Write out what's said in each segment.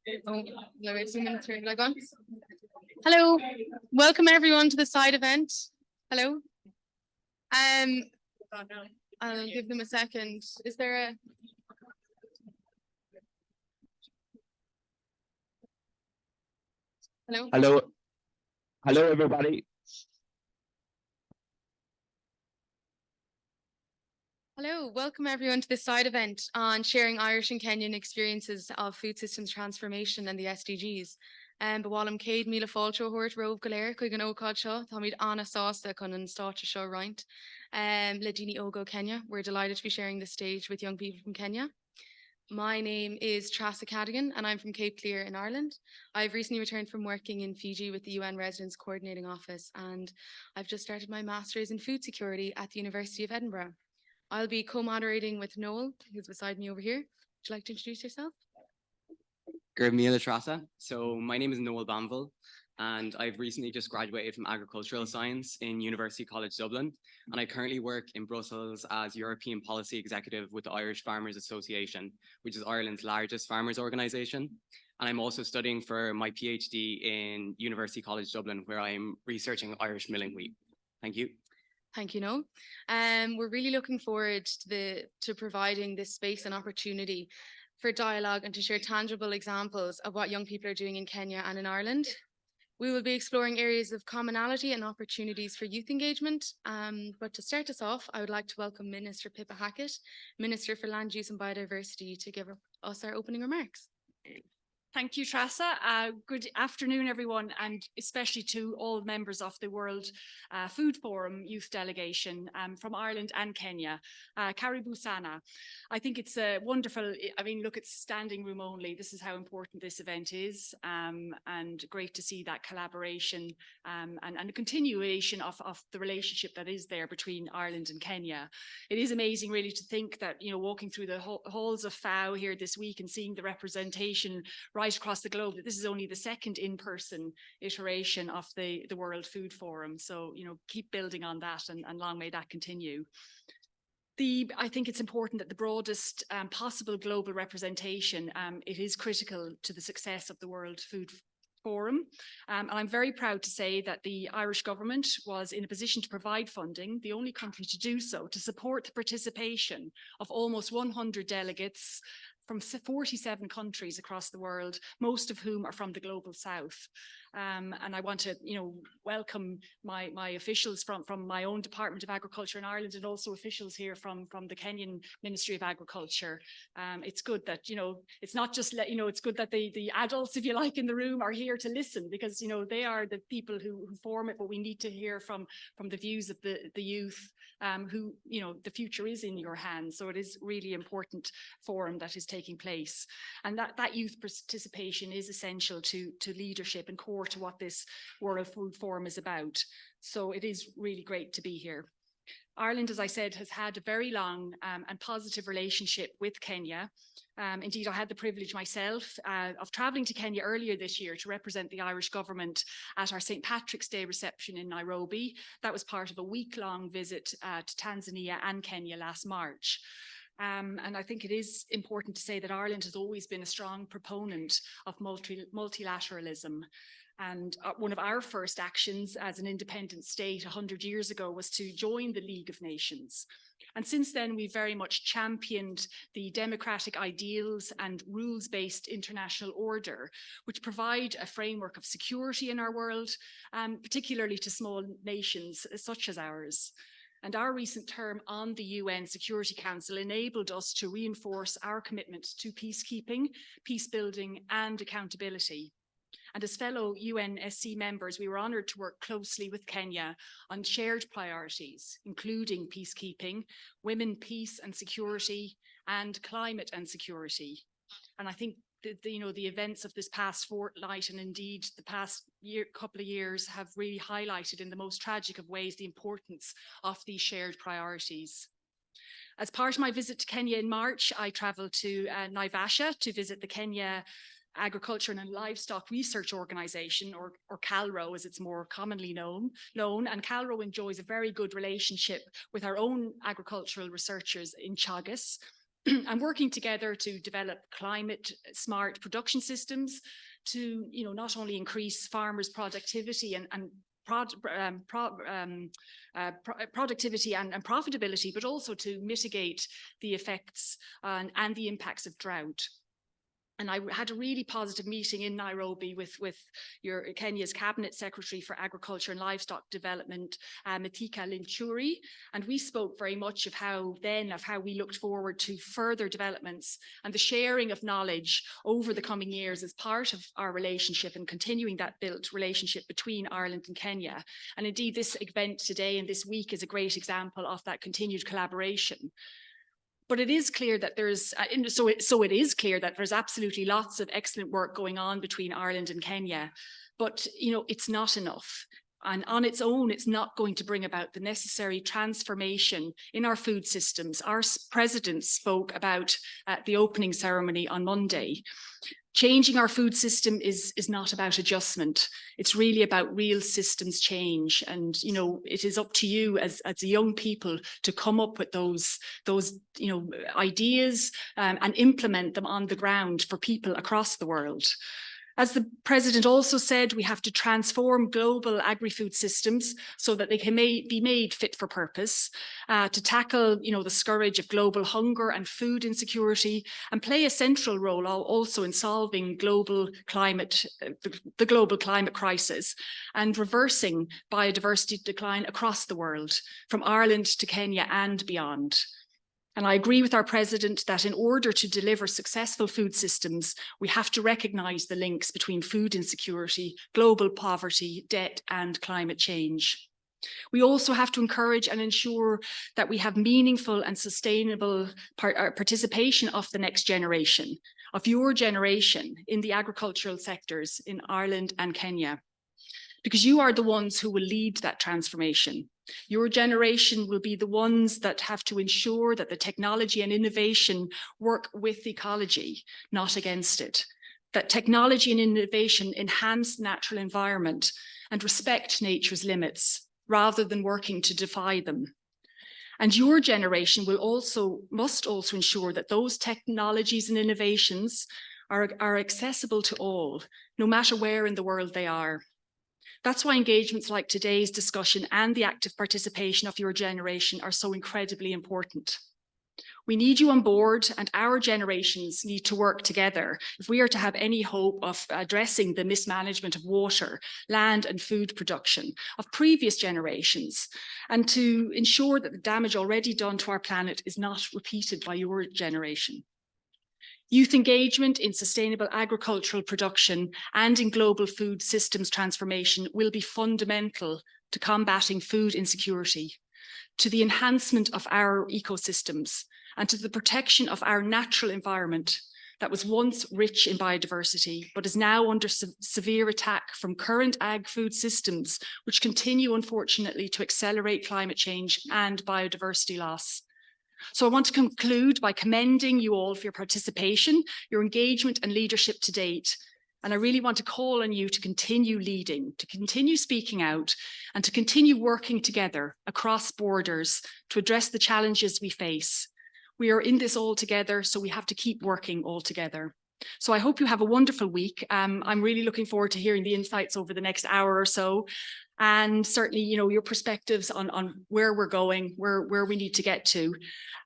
Oh, no, wait 2 minutes here. Like on. Hello, welcome everyone to the side event. Hello. I'll give them a second. Is there a? Hello. Hello, hello everybody. Hello, welcome everyone to this side event on sharing Irish and Kenyan experiences of food systems transformation and the SDGs. But while I'm Cade Mila Falcho Hort Rove Galer, Kuigan Okad Shaw, Tommy Anna Sauce, Kunan Starch Show Right, Ladini Ogo, Kenya. We're delighted to be sharing this stage with young people from Kenya. My name is Trassa Cadigan and I'm from Cape Clear in Ireland. I've recently returned from working in Fiji with the UN Residence Coordinating Office, and I've just started my Master's in Food Security at the University of Edinburgh. I'll be co-moderating with Noel, who's beside me over here. Would you like to introduce yourself? Good morning, Trassa. So my name is Noel Banville, and I've recently just graduated from agricultural science in University College Dublin, and I currently work in Brussels as European Policy Executive with the Irish Farmers Association, which is Ireland's largest farmers organisation. And I'm also studying for my PhD in University College Dublin, where I'm researching Irish milling wheat. Thank you. Thank you, Noel. We're really looking forward to providing this space and opportunity for dialogue and to share tangible examples of what young people are doing in Kenya and in Ireland. We will be exploring areas of commonality and opportunities for youth engagement. But to start us off, I would like to welcome Minister Pippa Hackett, Minister for Land Use and Biodiversity, to give us our opening remarks. Thank you, Trassa. Good afternoon, everyone, and especially to all members of the World Food Forum Youth Delegation from Ireland and Kenya. Karibu Sana. I think it's a wonderful, I mean, look, it's standing room only. This is how important this event is, and great to see that collaboration and a continuation of the relationship that is there between Ireland and Kenya. It is amazing really to think that, you know, walking through the halls of FAO here this week and seeing the representation right across the globe, that this is only the second in-person iteration of the World Food Forum. So, you know, keep building on that and long may that continue. I think it's important that the broadest possible global representation, it is critical to the success of the World Food Forum. And I'm very proud to say that the Irish government was in a position to provide funding, the only country to do so, to support the participation of almost 100 delegates from 47 countries across the world, most of whom are from the global south. And I want to, you know, welcome my officials from my own Department of Agriculture in Ireland, and also officials here from the Kenyan Ministry of Agriculture. It's good that, you know, it's not just, you know, it's good that the adults, if you like, in the room are here to listen, because, you know, they are the people who form it, but we need to hear from the views of the youth, who, you know, the future is in your hands. So it is really important forum that is taking place. And that youth participation is essential to leadership and core to what this World Food Forum is about. So it is really great to be here. Ireland, as I said, has had a very long and positive relationship with Kenya. Indeed, I had the privilege myself of travelling to Kenya earlier this year to represent the Irish government at our St. Patrick's Day reception in Nairobi. That was part of a week-long visit to Tanzania and Kenya last March. And I think it is important to say that Ireland has always been a strong proponent of multilateralism. And one of our first actions as an independent state 100 years ago was to join the League of Nations. And since then, we've very much championed the democratic ideals and rules-based international order, which provide a framework of security in our world, particularly to small nations such as ours. And our recent term on the UN Security Council enabled us to reinforce our commitment to peacekeeping, peace building, and accountability. And as fellow UNSC members, we were honoured to work closely with Kenya on shared priorities, including peacekeeping, women, peace and security, and climate and security. And I think the events of this past fortnight and indeed the past couple of years have really highlighted in the most tragic of ways the importance of these shared priorities. As part of my visit to Kenya in March, I travelled to Naivasha to visit the Kenya Agriculture and Livestock Research Organization, or CALRO as it's more commonly known, and CALRO enjoys a very good relationship with our own agricultural researchers in Chagas. and working together to develop climate smart production systems to, not only increase farmers' productivity and productivity and profitability, but also to mitigate the effects and the impacts of drought. And I had a really positive meeting in Nairobi with your Kenya's Cabinet Secretary for Agriculture and Livestock Development, Matika Linchuri, and we spoke very much of how we looked forward to further developments and the sharing of knowledge over the coming years as part of our relationship and continuing that built relationship between Ireland and Kenya. And indeed, this event today and this week is a great example of that continued collaboration. But it is clear that there's absolutely lots of excellent work going on between Ireland and Kenya, but it's not enough. And on its own, it's not going to bring about the necessary transformation in our food systems. Our president spoke about at the opening ceremony on Monday. Changing our food system is not about adjustment. It's really about real systems change. And, it is up to you as young people to come up with those ideas and implement them on the ground for people across the world. As the president also said, we have to transform global agri-food systems so that they can be made fit for purpose, to tackle, the scourge of global hunger and food insecurity, and play a central role also in solving the global climate crisis and reversing biodiversity decline across the world, from Ireland to Kenya and beyond. And I agree with our president that in order to deliver successful food systems, we have to recognise the links between food insecurity, global poverty, debt, and climate change. We also have to encourage and ensure that we have meaningful and sustainable participation of the next generation, of your generation, in the agricultural sectors in Ireland and Kenya, because you are the ones who will lead that transformation. Your generation will be the ones that have to ensure that the technology and innovation work with ecology, not against it. That technology and innovation enhance the natural environment and respect nature's limits, rather than working to defy them. And your generation must also ensure that those technologies and innovations are accessible to all, no matter where in the world they are. That's why engagements like today's discussion and the active participation of your generation are so incredibly important. We need you on board, and our generations need to work together if we are to have any hope of addressing the mismanagement of water, land and food production of previous generations, and to ensure that the damage already done to our planet is not repeated by your generation. Youth engagement in sustainable agricultural production and in global food systems transformation will be fundamental to combating food insecurity, to the enhancement of our ecosystems, and to the protection of our natural environment that was once rich in biodiversity, but is now under severe attack from current ag-food systems, which continue, unfortunately, to accelerate climate change and biodiversity loss. So I want to conclude by commending you all for your participation, your engagement and leadership to date. And I really want to call on you to continue leading, to continue speaking out, and to continue working together across borders to address the challenges we face. We are in this all together, so we have to keep working all together. So I hope you have a wonderful week. I'm really looking forward to hearing the insights over the next hour or so. And certainly, your perspectives on where we're going, where we need to get to.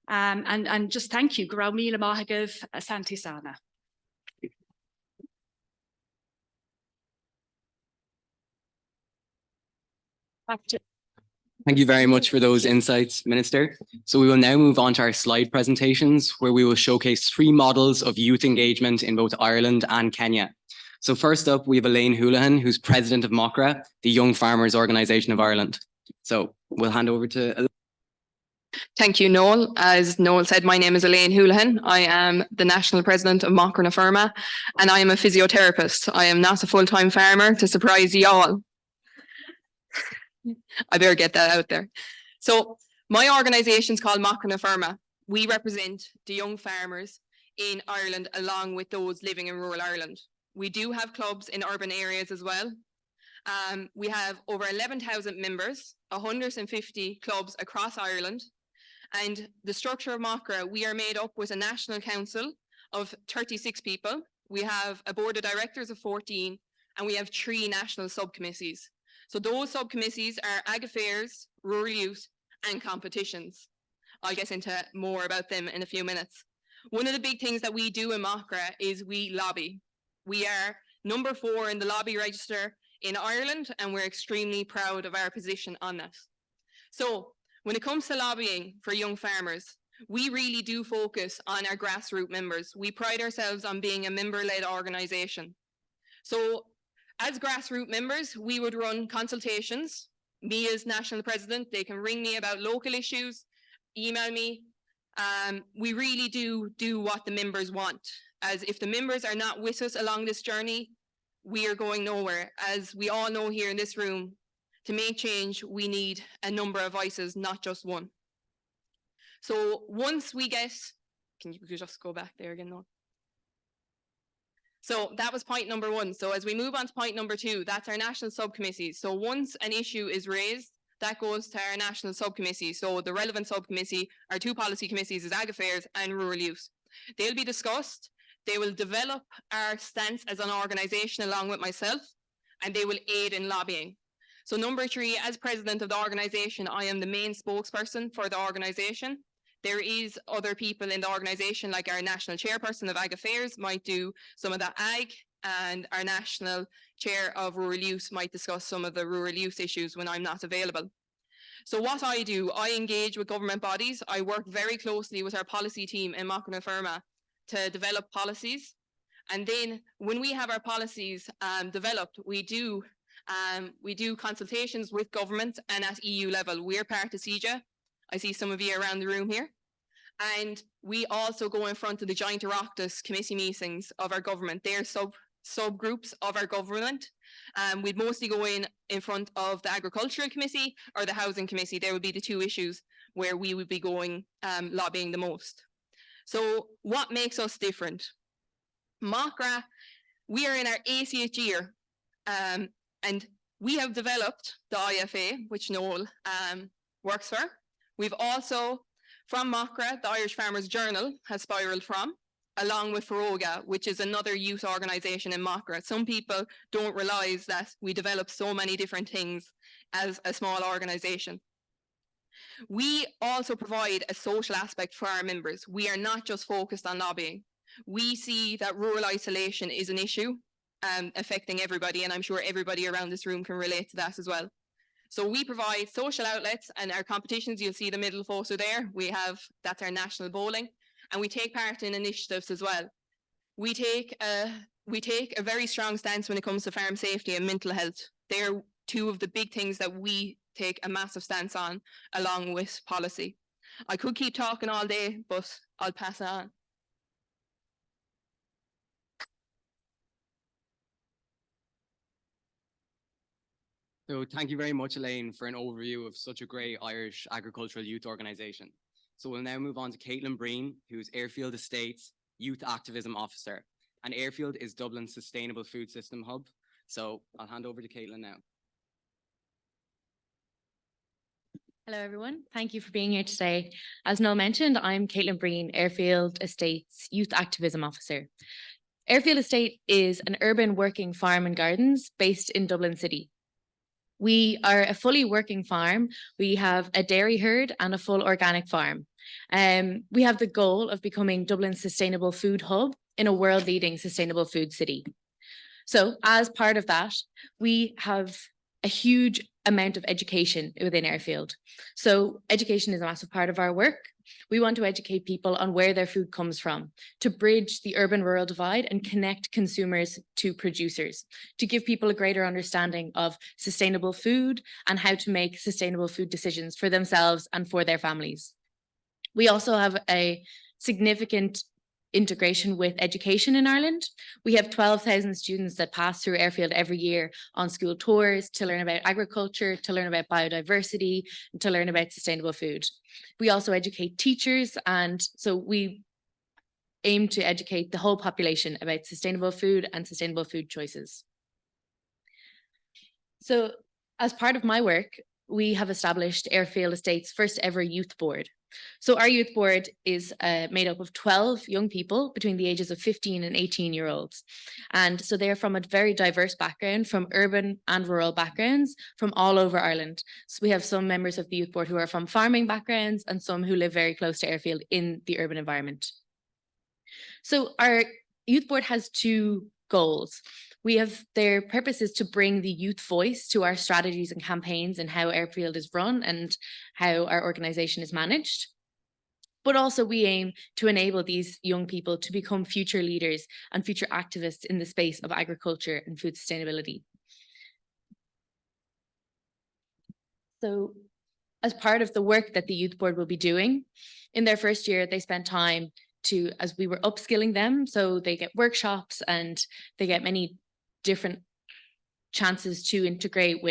And just thank you. Grau mila mahagav, asante sana. Thank you very much for those insights, Minister. So we will now move on to our slide presentations, where we will showcase 3 models of youth engagement in both Ireland and Kenya. So first up, we have Elaine Houlihan, who's president of MOCRA, the Young Farmers Organisation of Ireland. So we'll hand over to Elaine. Thank you, Noel. As Noel said, my name is Elaine Houlihan. I am the national president of MOCRA na Firma, and I am a physiotherapist. I am not a full-time farmer, to surprise you all. I better get that out there. So my organisation is called MOCRA na Firma. We represent the young farmers in Ireland along with those living in rural Ireland. We do have clubs in urban areas as well. We have over 11,000 members, 150 clubs across Ireland. And the structure of MACRA, we are made up with a national council of 36 people. We have a board of directors of 14, and we have 3 national subcommittees. So those subcommittees are Ag Affairs, Rural Youth, and Competitions. I'll get into more about them in a few minutes. One of the big things that we do in MACRA is we lobby. We are number 4 in the lobby register in Ireland, and we're extremely proud of our position on that. So when it comes to lobbying for young farmers, we really do focus on our grassroots members. We pride ourselves on being a member-led organisation. So as grassroots members, we would run consultations. Me as national president, they can ring me about local issues, email me. We really do what the members want. As if the members are not with us along this journey, we are going nowhere. As we all know here in this room, to make change, we need a number of voices, not just one. So once we get, can you just go back there again now? So that was point number 1. So as we move on to point number 2, that's our national subcommittees. So once an issue is raised, that goes to our national subcommittee. So the relevant subcommittee, our 2 policy committees is Ag Affairs and Rural Youth. They'll be discussed. They will develop our stance as an organisation along with myself, and they will aid in lobbying. So number 3, as president of the organisation, I am the main spokesperson for the organisation. There is other people in the organisation, like our national chairperson of Ag Affairs might do some of the ag, and our national chair of Rural Youth might discuss some of the rural youth issues when I'm not available. So what I do, I engage with government bodies. I work very closely with our policy team in Macra na Firma to develop policies. And then when we have our policies developed, we do consultations with government and at EU level. We're part of CEJA. I see some of you around the room here. And we also go in front of the Joint Oireachtas committee meetings of our government. They're subgroups of our government. We'd mostly go in front of the Agricultural Committee or the Housing Committee. There would be the 2 issues where we would be going lobbying the most. So what makes us different? MACRA, we are in our 80th year, and we have developed the IFA, which Noel works for. We've also, from MACRA, the Irish Farmers Journal has spiraled from, along with Feroga, which is another youth organisation in MACRA. Some people don't realise that we develop so many different things as a small organisation. We also provide a social aspect for our members. We are not just focused on lobbying. We see that rural isolation is an issue affecting everybody, and I'm sure everybody around this room can relate to that as well. So we provide social outlets, and our competitions, you'll see the middle photo there. That's our national bowling, and we take part in initiatives as well. We take a very strong stance when it comes to farm safety and mental health. They're 2 of the big things that we take a massive stance on, along with policy. I could keep talking all day, but I'll pass it on. So thank you very much, Elaine, for an overview of such a great Irish agricultural youth organisation. So we'll now move on to Caitlin Breen, who's Airfield Estates Youth Activism Officer. And Airfield is Dublin's sustainable food system hub. So I'll hand over to Caitlin now. Hello, everyone. Thank you for being here today. As Noel mentioned, I'm Caitlin Breen, Airfield Estates Youth Activism Officer. Airfield Estate is an urban working farm and gardens based in Dublin City. We are a fully working farm. We have a dairy herd and a full organic farm. We have the goal of becoming Dublin's sustainable food hub in a world-leading sustainable food city. So as part of that, we have a huge amount of education within Airfield. So education is a massive part of our work. We want to educate people on where their food comes from, to bridge the urban-rural divide and connect consumers to producers, to give people a greater understanding of sustainable food and how to make sustainable food decisions for themselves and for their families. We also have a significant integration with education in Ireland. We have 12,000 students that pass through Airfield every year on school tours to learn about agriculture, to learn about biodiversity, and to learn about sustainable food. We also educate teachers, and so we aim to educate the whole population about sustainable food and sustainable food choices. So as part of my work, we have established Airfield Estates' first ever youth board. So our youth board is made up of 12 young people between the ages of 15 and 18-year-olds. And so they're from a very diverse background, from urban and rural backgrounds, from all over Ireland. So we have some members of the youth board who are from farming backgrounds and some who live very close to airfield in the urban environment. So our youth board has two goals. Their purpose is to bring the youth voice to our strategies and campaigns and how airfield is run and how our organization is managed. But also we aim to enable these young people to become future leaders and future activists in the space of agriculture and food sustainability. So as part of the work that the youth board will be doing, in their first year, they spent time as we were upskilling them. So they get workshops and they get many different chances to integrate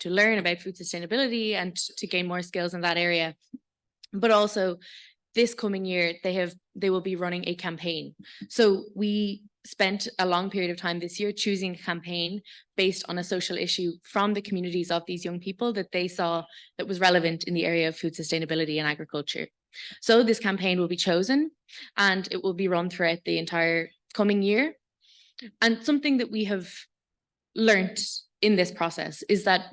to learn about food sustainability and to gain more skills in that area. But also this coming year, they will be running a campaign. So we spent a long period of time this year choosing a campaign based on a social issue from the communities of these young people that they saw that was relevant in the area of food sustainability and agriculture. So this campaign will be chosen and it will be run throughout the entire coming year. And something that we have learned in this process is that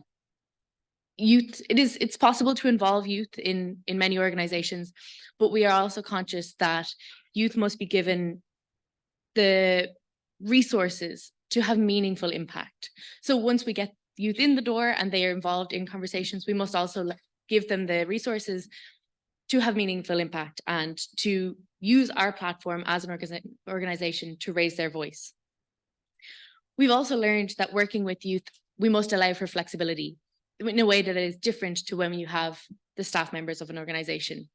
it's possible to involve youth in many organizations, but we are also conscious that youth must be given the resources to have meaningful impact. So once we get youth in the door and they are involved in conversations, we must also give them the resources to have meaningful impact and to use our platform as an organization to raise their voice. We've also learned that working with youth, we must allow for flexibility in a way that is different to when you have the staff members of an organization.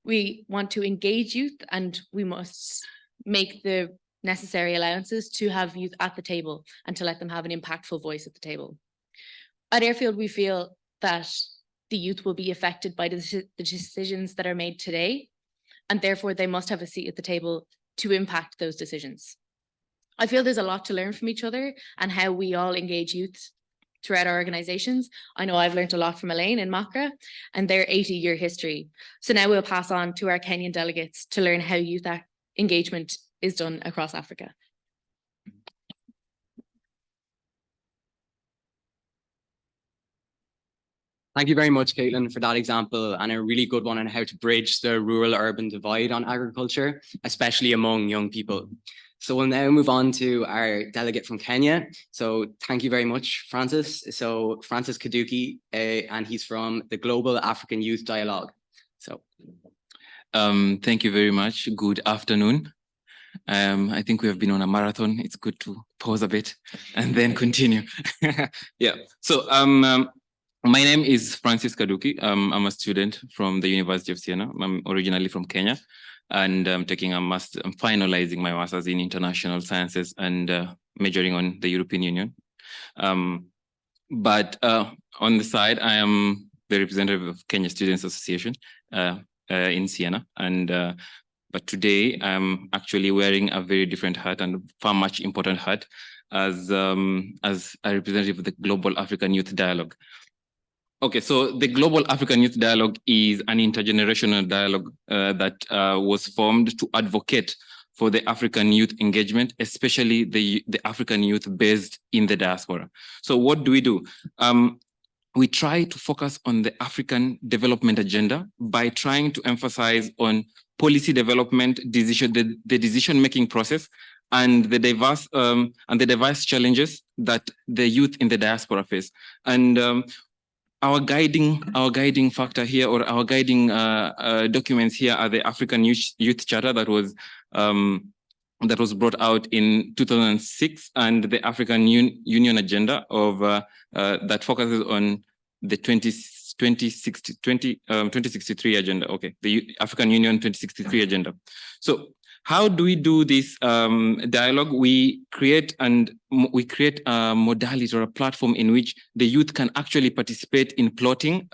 We want to engage youth and we must make the necessary allowances to have youth at the table and to let them have an impactful voice at the table. At Airfield, we feel that the youth will be affected by the decisions that are made today, and therefore they must have a seat at the table to impact those decisions. I feel there's a lot to learn from each other and how we all engage youth throughout our organizations. I know I've learned a lot from Elaine and Makra and their 80-year history. So now we'll pass on to our Kenyan delegates to learn how youth engagement is done across Africa. Thank you very much, Caitlin, for that example and a really good one on how to bridge the rural-urban divide on agriculture, especially among young people. So we'll now move on to our delegate from Kenya. So thank you very much, Francis. So Francis Kaduki, and he's from the Global African Youth Dialogue. So. Thank you very much. Good afternoon. I think we have been on a marathon. It's good to pause a bit and then continue. Yeah. So my name is Francis Kaduki. I'm a student from the University of Siena. I'm originally from Kenya, and I'm finalizing my master's in international sciences and majoring on the European Union. But on the side, I am the representative of Kenya Students Association in Siena, and but today I'm actually wearing a very different hat and far much important hat as a representative of the Global African Youth Dialogue. Okay, so the Global African Youth Dialogue is an intergenerational dialogue that was formed to advocate for the African youth engagement, especially the African youth based in the diaspora. So what do? We try to focus on the African development agenda by trying to emphasize on policy development, the decision-making process, and the diverse challenges that the youth in the diaspora face. And our guiding factor here, or our guiding documents here, are the African Youth Charter that was brought out in 2006, and the African Union Agenda of that focuses on the 2063 agenda. Okay, the African Union 2063 agenda. So how do we do this dialogue? We create a modality or a platform in which the youth can actually participate in plotting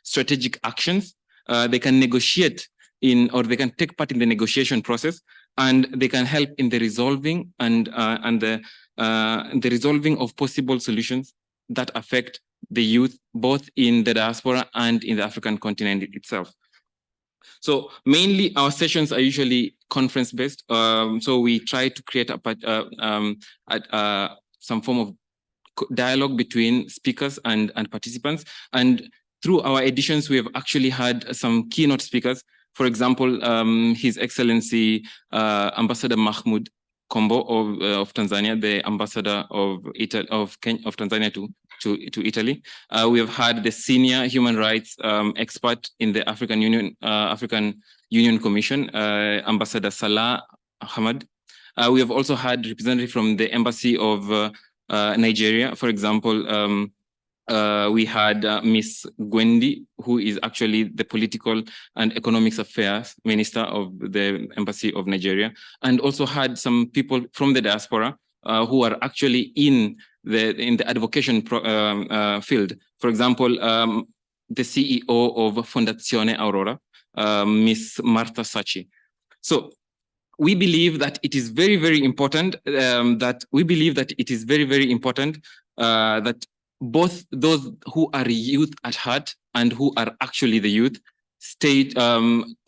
strategic actions. They can negotiate or they can take part in the negotiation process, and they can help in the resolving and the resolving of possible solutions that affect the youth, both in the diaspora and in the African continent itself. So mainly our sessions are usually conference based. So we try to create some form of dialogue between speakers and participants. And through our editions, we have actually had some keynote speakers. For example, His Excellency Ambassador Mahmoud Kombo of Tanzania, the ambassador of Tanzania to Italy. We have had the senior human rights expert in the African Union Commission, Ambassador Salah Ahmad. We have also had representative from the Embassy of Nigeria. For example, we had Miss Gwendi, who is actually the political and economics affairs minister of the Embassy of Nigeria, and also had some people from the diaspora who are actually in the advocation field. For example, the CEO of Fondazione Aurora, Miss Martha Sachi. So we believe that it is very, very important that both those who are youth at heart and who are actually the youth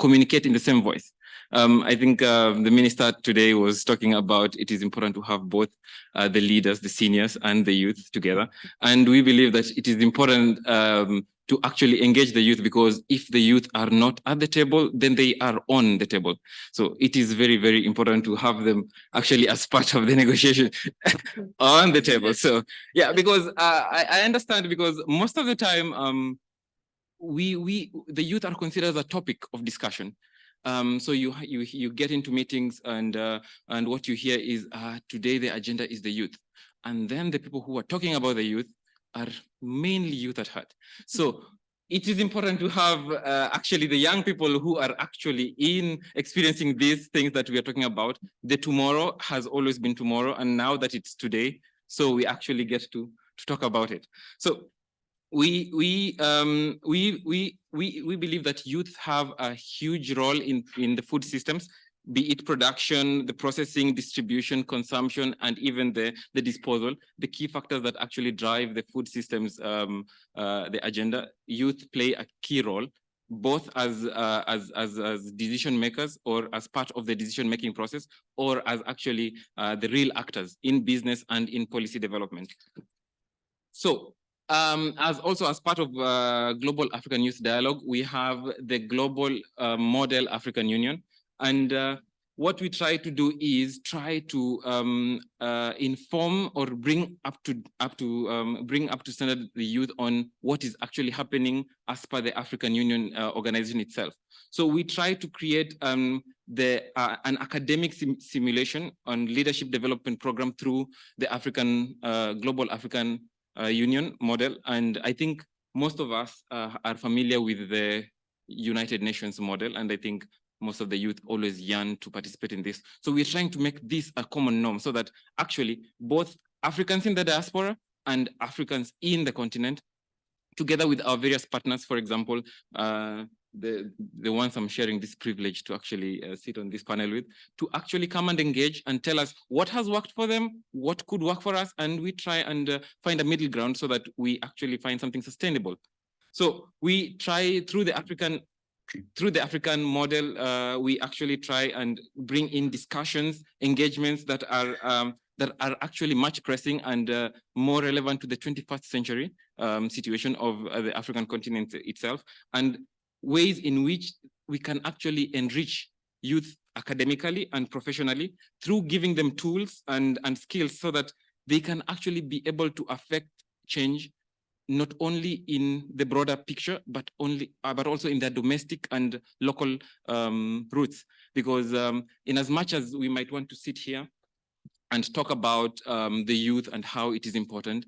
communicate in the same voice. I think the minister today was talking about it is important to have both the leaders, the seniors, and the youth together. And we believe that it is important to actually engage the youth, because if the youth are not at the table, then they are on the table. So it is very, very important to have them actually as part of the negotiation on the table. So yeah, because I understand, because most of the time the youth are considered as a topic of discussion. So you get into meetings and what you hear is today the agenda is the youth, and then the people who are talking about the youth are mainly youth at heart. So it is important to have actually the young people who are actually experiencing these things that we are talking about. The tomorrow has always been tomorrow, and now that it's today, so we actually get to talk about it. So we believe that youth have a huge role in the food systems, be it production, the processing, distribution, consumption, and even the disposal. The key factors that actually drive the food systems, the agenda, youth play a key role, both as decision makers, or as part of the decision-making process, or as actually the real actors in business and in policy development. So as part of Global African Youth Dialogue, we have the Global Model African Union. And what we try to do is try to inform or bring up to standard the youth on what is actually happening as per the African Union organization itself. So we try to create an academic simulation on leadership development program through the Global African Union model. And I think most of us are familiar with the United Nations model, and I think most of the youth always yearn to participate in this. So we're trying to make this a common norm, so that actually both Africans in the diaspora and Africans in the continent, together with our various partners, for example, the ones I'm sharing this privilege to actually sit on this panel with, to actually come and engage and tell us what has worked for them, what could work for us, and we try and find a middle ground so that we actually find something sustainable. So we try through the African model, we actually try and bring in discussions, engagements that are actually much pressing and more relevant to the 21st century situation of the African continent itself, and ways in which we can actually enrich youth academically and professionally through giving them tools and skills, so that they can actually be able to affect change, not only in the broader picture, but also in their domestic and local roots. Because in as much as we might want to sit here and talk about the youth and how it is important,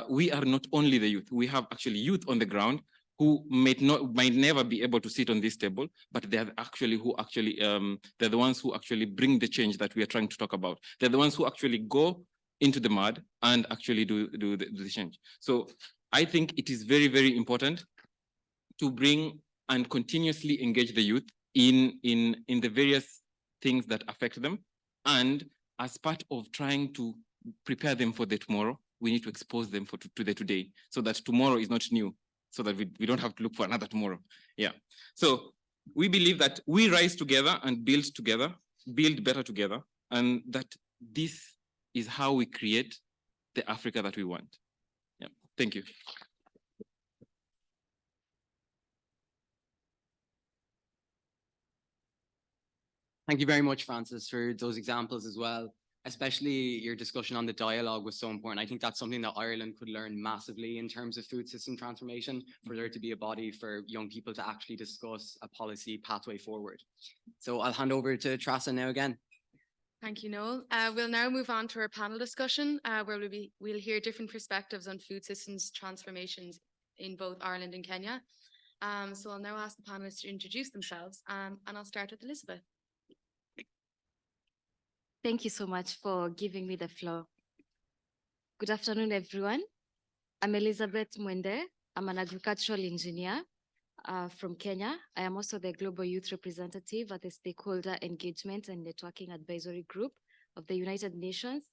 we are not only the youth. We have actually youth on the ground who might never be able to sit on this table, but they're the ones who actually bring the change that we are trying to talk about. They're the ones who actually go into the mud and actually do the change. So I think it is very, very important to bring and continuously engage the youth in the various things that affect them. And as part of trying to prepare them for the tomorrow, we need to expose them to the today, so that tomorrow is not new, so that we don't have to look for another tomorrow. Yeah. So we believe that we rise together and build better together, and that this is how we create the Africa that we want. Yeah, thank you. Thank you very much, Francis, for those examples as well. Especially your discussion on the dialogue was so important. I think that's something that Ireland could learn massively in terms of food system transformation, for there to be a body for young people to actually discuss a policy pathway forward. So I'll hand over to Trasa now again. Thank you, Noel. We'll now move on to our panel discussion, where we'll hear different perspectives on food systems transformations in both Ireland and Kenya. So I'll now ask the panelists to introduce themselves, and I'll start with Elizabeth. Thank you so much for giving me the floor. Good afternoon, everyone. I'm Elizabeth Mwende. I'm an agricultural engineer from Kenya. I am also the Global Youth Representative at the Stakeholder Engagement and Networking Advisory Group of the United Nations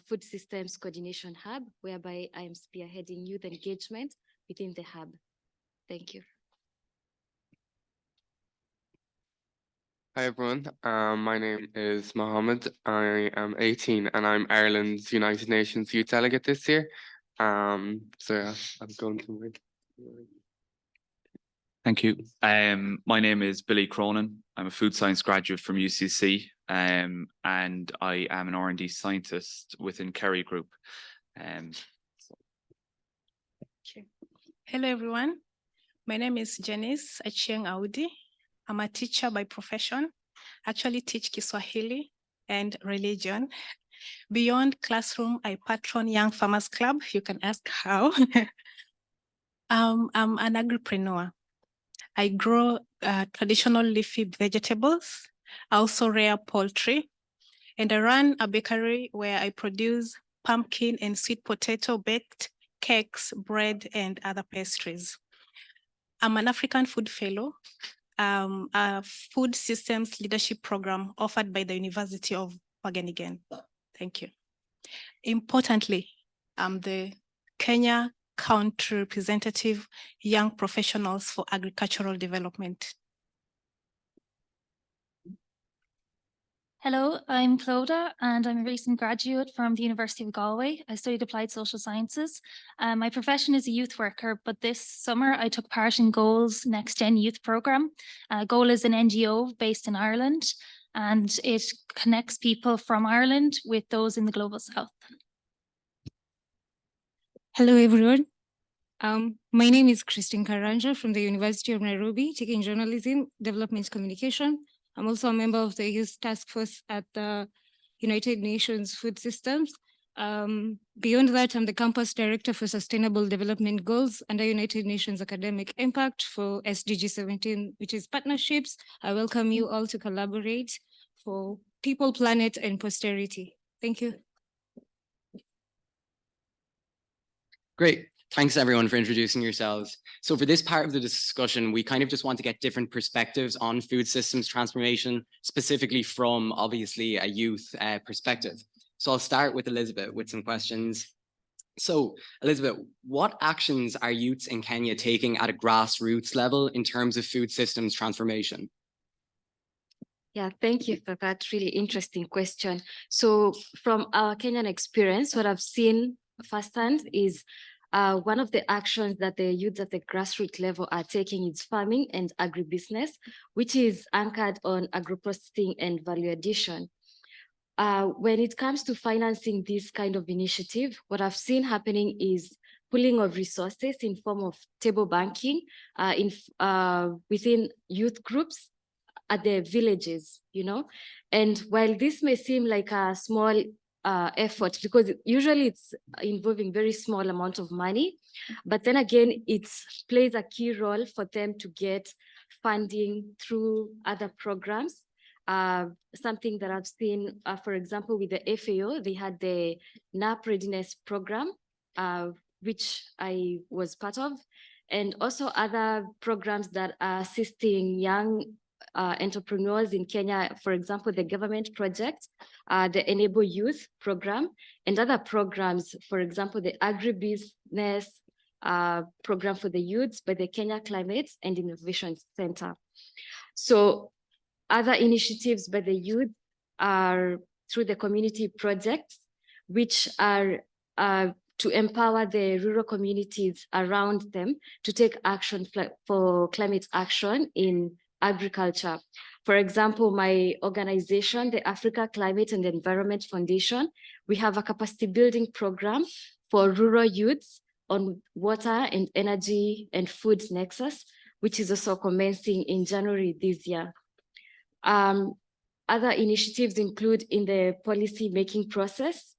Food Systems Coordination Hub, whereby I am spearheading youth engagement within the hub. Thank you. Hi everyone, my name is Mohammed. I am 18 and I'm Ireland's United Nations Youth Delegate this year. So yeah, I'm going to wait. Thank you. My name is Billy Cronin. I'm a food science graduate from UCC, and I am an R&D scientist within Kerry Group. Hello everyone, my name is Janice Achieng Audi. I'm a teacher by profession, actually teach Kiswahili and religion. Beyond classroom, I patron Young Farmers Club. You can ask how. I'm an agripreneur. I grow traditional leafy vegetables. I also rear poultry. And I run a bakery where I produce pumpkin and sweet potato baked cakes, bread, and other pastries. I'm an African Food Fellow, a food systems leadership program offered by the University of Wageningen. Thank you. Importantly, I'm the Kenya Country Representative Young Professionals for Agricultural Development. Hello, I'm Clodagh, and I'm a recent graduate from the University of Galway. I studied applied social sciences. My profession is a youth worker, but this summer I took part in Goal's Next Gen Youth Programme. Goal is an NGO based in Ireland, and it connects people from Ireland with those in the Global South. Hello, everyone. My name is Christine Karanja from the University of Nairobi, taking journalism, development communication. I'm also a member of the Youth Task Force at the United Nations Food Systems. Beyond that, I'm the Campus Director for Sustainable Development Goals under United Nations Academic Impact for SDG 17, which is partnerships. I welcome you all to collaborate for people, planet, and posterity. Thank you. Great. Thanks everyone for introducing yourselves. So for this part of the discussion, we kind of just want to get different perspectives on food systems transformation, specifically from obviously a youth perspective. So I'll start with Elizabeth with some questions. So Elizabeth, what actions are youths in Kenya taking at a grassroots level in terms of food systems transformation? Yeah, thank you for that really interesting question. So from our Kenyan experience, what I've seen firsthand is one of the actions that the youth at the grassroots level are taking is farming and agribusiness, which is anchored on agro-processing and value addition. When it comes to financing this kind of initiative, what I've seen happening is pooling of resources in form of table banking within youth groups at the villages, you know. And while this may seem like a small effort, because usually it's involving very small amount of money, but then again, it plays a key role for them to get funding through other programs. Something that I've seen, for example, with the FAO, they had the NAP readiness program, which I was part of, and also other programs that are assisting young entrepreneurs in Kenya, for example, the government project, the Enable Youth program, and other programs, for example, the agribusiness program for the youths by the Kenya Climate and Innovation Center. So other initiatives by the youth are through the community projects, which are to empower the rural communities around them to take action for climate action in agriculture. For example, my organization, the Africa Climate and Environment Foundation, we have a capacity building program for rural youths on water and energy and food nexus, which is also commencing in January this year. Other initiatives include in the policy making process,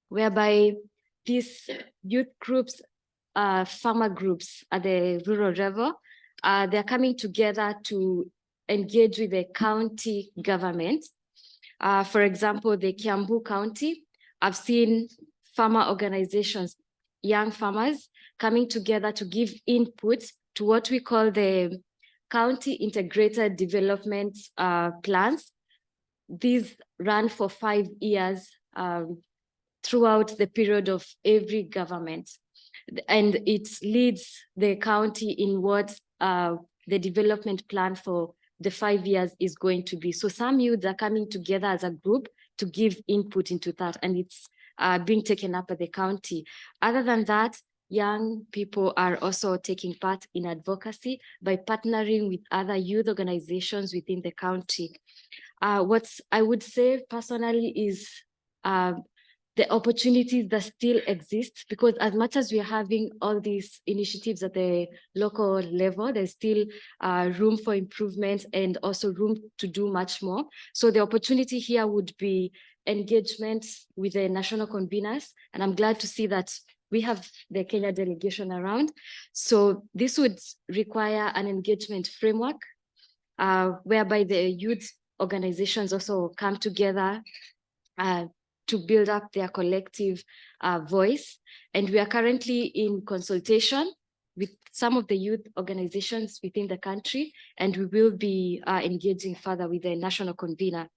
whereby these youth groups, farmer groups at the rural level, they're coming together to engage with the county government. For example, the Kiambu County, I've seen farmer organizations, young farmers coming together to give input to what we call the county integrated development plans. These run for 5 years throughout the period of every government. And it leads the county in what the development plan for the 5 years is going to be. So some youths are coming together as a group to give input into that, and it's being taken up at the county. Other than that, young people are also taking part in advocacy by partnering with other youth organizations within the county. What I would say personally is the opportunities that still exist, because as much as we are having all these initiatives at the local level, there's still room for improvement and also room to do much more. So the opportunity here would be engagement with the national conveners, and I'm glad to see that we have the Kenya delegation around. So this would require an engagement framework whereby the youth organizations also come together to build up their collective voice. And we are currently in consultation with some of the youth organizations within the country, and we will be engaging further with the national convener.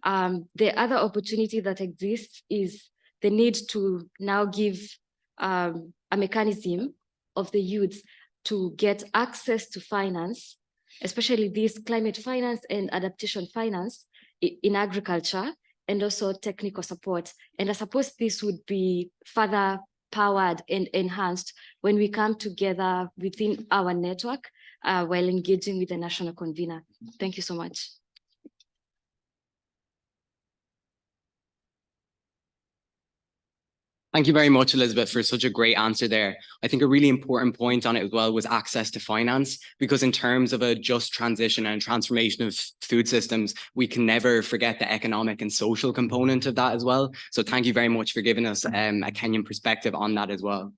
The other opportunity that exists is the need to now give a mechanism of the youth to get access to finance, especially this climate finance and adaptation finance in agriculture, and also technical support. And I suppose this would be further powered and enhanced when we come together within our network while engaging with the national convener. Thank you so much. Thank you very much, Elizabeth, for such a great answer there. I think a really important point on it as well was access to finance, because in terms of a just transition and transformation of food systems, we can never forget the economic and social component of that as well. So thank you very much for giving us a Kenyan perspective on that as well.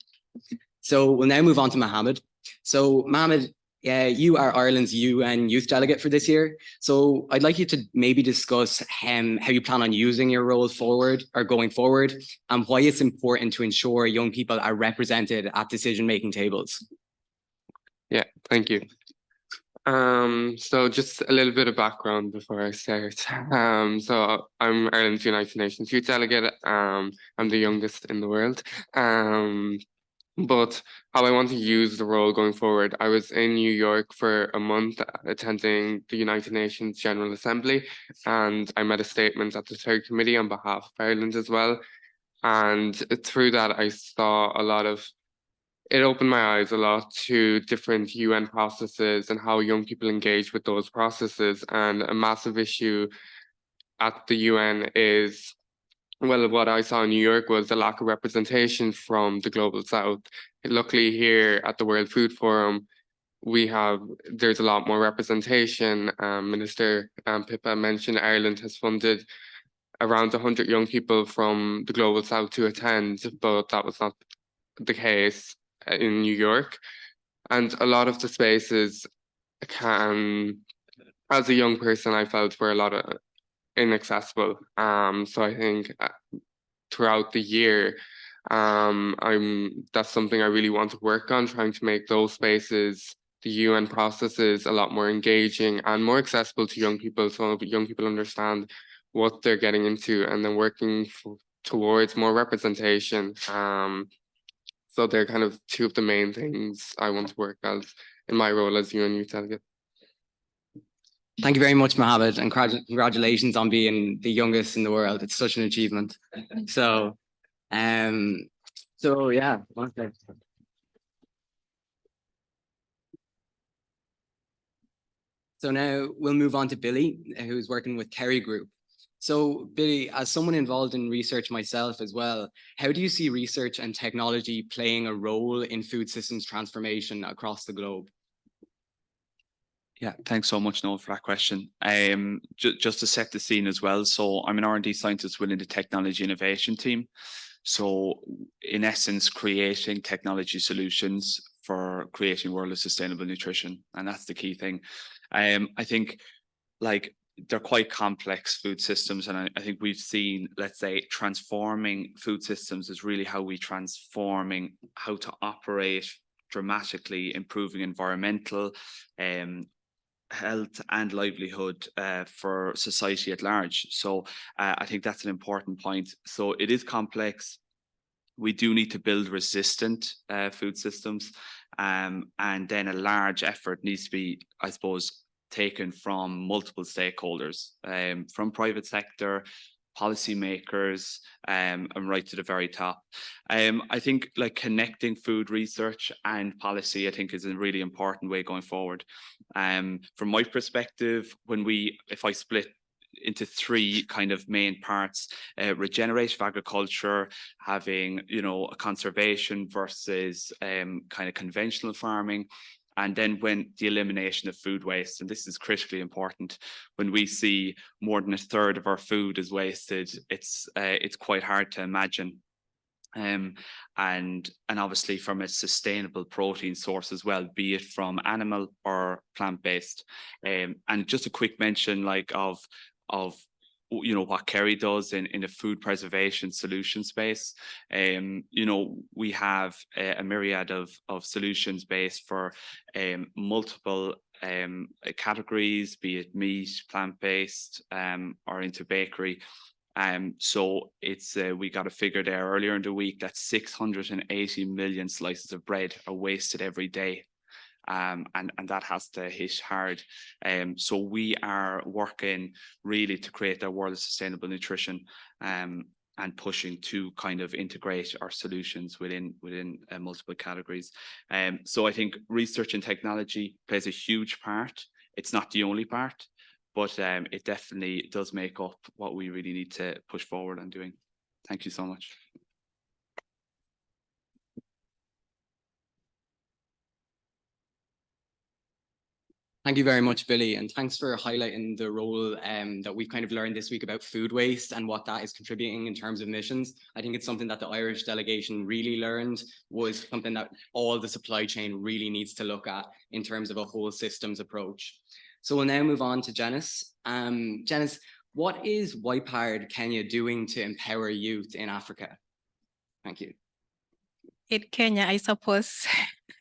So we'll now move on to Mohammed. So Mohammed, you are Ireland's UN Youth Delegate for this year. So I'd like you to maybe discuss how you plan on using your role forward or going forward, and why it's important to ensure young people are represented at decision-making tables. Yeah, thank you. So just a little bit of background before I start. So I'm Ireland's United Nations Youth Delegate. I'm the youngest in the world. But how I want to use the role going forward, I was in New York for a month attending the United Nations General Assembly, and I made a statement at the Third Committee on behalf of Ireland as well. And through that, I saw it opened my eyes a lot to different UN processes and how young people engage with those processes. And a massive issue at the UN is, well, what I saw in New York was the lack of representation from the Global South. Luckily here at the World Food Forum, there's a lot more representation. Minister Pippa mentioned Ireland has funded around 100 young people from the Global South to attend, but that was not the case in New York. And a lot of the spaces as a young person, I felt were a lot of inaccessible. So I think throughout the year, that's something I really want to work on, trying to make those spaces, the UN processes, a lot more engaging and more accessible to young people, so young people understand what they're getting into, and then working towards more representation. So they're kind of two of the main things I want to work as in my role as UN Youth Delegate. Thank you very much, Mohammed, and congratulations on being the youngest in the world. It's such an achievement. So, yeah. one second. So now we'll move on to Billy, who's working with Kerry Group. So Billy, as someone involved in research myself as well, how do you see research and technology playing a role in food systems transformation across the globe? Yeah, thanks so much, Noel, for that question. Just to set the scene as well. So I'm an R&D scientist within the technology innovation team. So in essence, creating technology solutions for creating world of sustainable nutrition. And that's the key thing. I think like they're quite complex food systems. And I think we've seen, let's say, transforming food systems is really how we transforming how to operate dramatically, improving environmental, health and livelihood for society at large. So I think that's an important point. So it is complex. We do need to build resistant food systems. And then a large effort needs to be, I suppose, taken from multiple stakeholders, from private sector, policymakers, and right to the very top. I think like connecting food research and policy, I think is a really important way going forward. From my perspective, if I split into three kind of main parts, regenerative agriculture, having, a conservation versus kind of conventional farming, and then when the elimination of food waste, and this is critically important, when we see more than a third of our food is wasted, it's quite hard to imagine. And obviously from a sustainable protein source as well, be it from animal or plant-based. And just a quick mention of what Kerry does in the food preservation solution space. We have a myriad of solutions based for multiple categories, be it meat, plant-based, or into bakery. So we got a figure there earlier in the week that 680 million slices of bread are wasted every day. And that has to hit hard. So we are working really to create that world of sustainable nutrition, and pushing to kind of integrate our solutions within multiple categories. So I think research and technology plays a huge part. It's not the only part, but it definitely does make up what we really need to push forward on doing. Thank you so much. Thank you very much, Billy, and thanks for highlighting the role that we've kind of learned this week about food waste and what that is contributing in terms of emissions. I think it's something that the Irish delegation really learned was something that all the supply chain really needs to look at in terms of a whole systems approach. So we'll now move on to Janice. Janice, what is YPARD Kenya doing to empower youth in Africa? Thank you. In Kenya, I suppose.